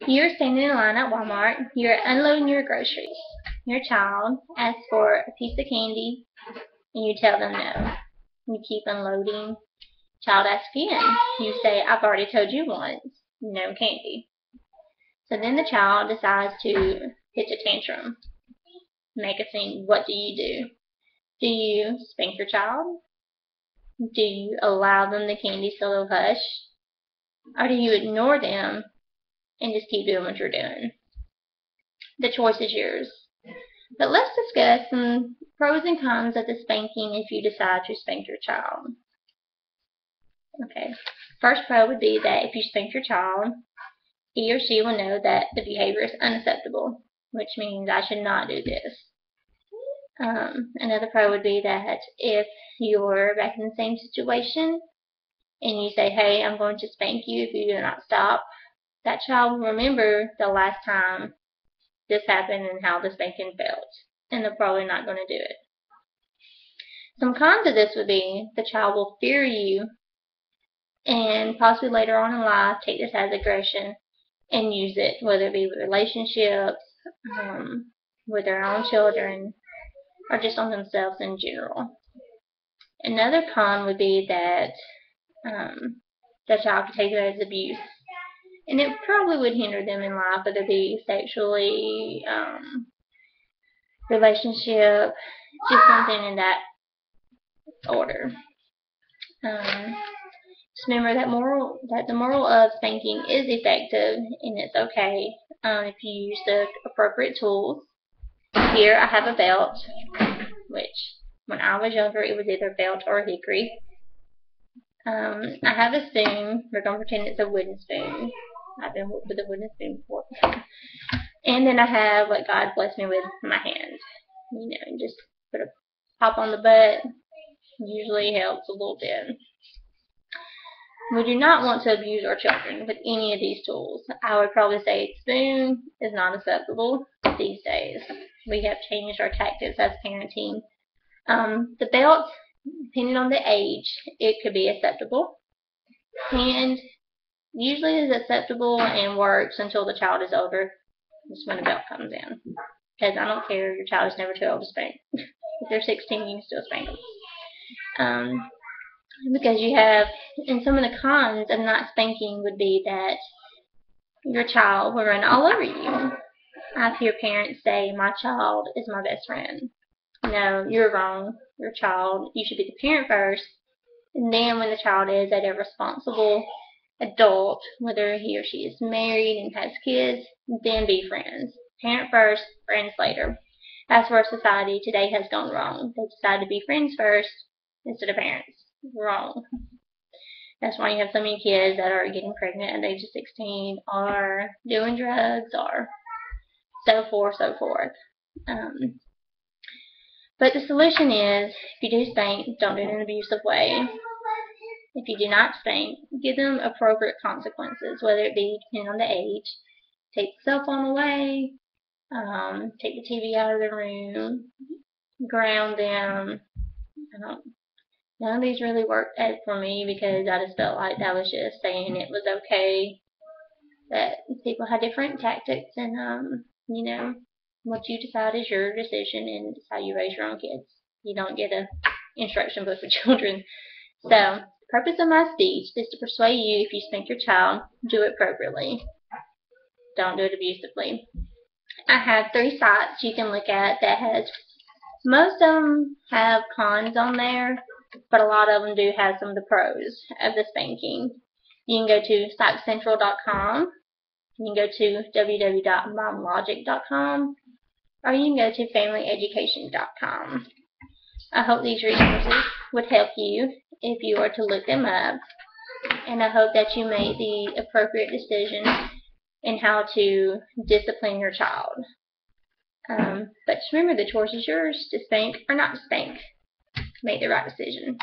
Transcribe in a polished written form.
You're standing in line at Walmart. You're unloading your groceries. Your child asks for a piece of candy, and you tell them no. You keep unloading. Child asks again. You say, I've already told you once, no candy. So then the child decides to pitch a tantrum, make a scene. What do you do? Do you spank your child? Do you allow them the candy so they'll hush? Or do you ignore them and just keep doing what you're doing? The choice is yours. But let's discuss some pros and cons of the spanking if you decide to spank your child. Okay, first pro would be that if you spank your child, he or she will know that the behavior is unacceptable, which means I should not do this. Another pro would be that if you're back in the same situation and you say, hey, I'm going to spank you if you do not stop, that child will remember the last time this happened and how the spanking felt, and they're probably not going to do it. Some cons of this would be the child will fear you and possibly later on in life take this as aggression and use it, whether it be with relationships, with their own children, or just on themselves in general. Another con would be that the child could take it as abuse, and it probably would hinder them in life, whether it be sexually, relationship, just something in that order. Just remember that the moral of spanking is effective, and it's okay if you use the appropriate tools. Here I have a belt, which when I was younger it was either belt or hickory. I have a spoon. We're going to pretend it's a wooden spoon. I've been with a wooden spoon before. And then I have what God blessed me with, my hand. You know, and just put a pop on the butt. Usually helps a little bit. We do not want to abuse our children with any of these tools. I would probably say spoon is not acceptable these days. We have changed our tactics as parenting. The belt, depending on the age, it could be acceptable. Hand usually is acceptable and works until the child is older. That's when the belt comes in. Because I don't care, your child is never too old to spank. If they're 16, you can still spank them. Because you have, and some of the cons of not spanking would be that your child will run all over you. I hear parents say, my child is my best friend. No, you're wrong. Your child, you should be the parent first, and then when the child is at a responsible adult, whether he or she is married and has kids, then be friends. Parent first, friends later. That's where society today has gone wrong. They decide to be friends first instead of parents. Wrong. That's why you have so many kids that are getting pregnant at the age of 16 or doing drugs or so forth. But the solution is, if you do spank, don't do it in an abusive way. If you do not spank, give them appropriate consequences, whether it be depending on the age. Take the cell phone away, take the TV out of the room, ground them. None of these really worked for me because I just felt like that was just saying it was okay. That people had different tactics, and you know, what you decide is your decision, and it's how you raise your own kids. You don't get an instruction book for children. So, the purpose of my speech is to persuade you, if you spank your child, do it appropriately. Don't do it abusively. I have 3 sites you can look at that has, most of them have cons on there, but a lot of them do have some of the pros of the spanking. You can go to psychcentral.com, you can go to www.momlogic.com, or you can go to familyeducation.com. I hope these resources would help you if you were to look them up, and I hope that you make the appropriate decision in how to discipline your child. But just remember, the choice is yours to spank or not to spank. Make the right decision.